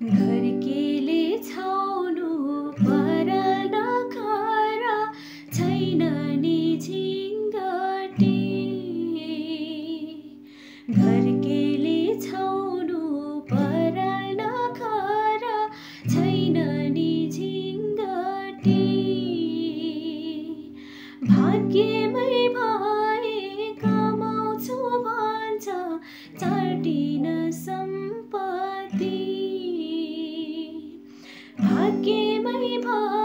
घरकेले छाउनु परल नखर छैन नि झिङ्गटी। घरकेले छाउनु परल नखर छैन नि झिङ्गटी। भाग्यमै भए कमाउँछु भन्छ चाटिन सम्पत्ति। भाग्यमै भए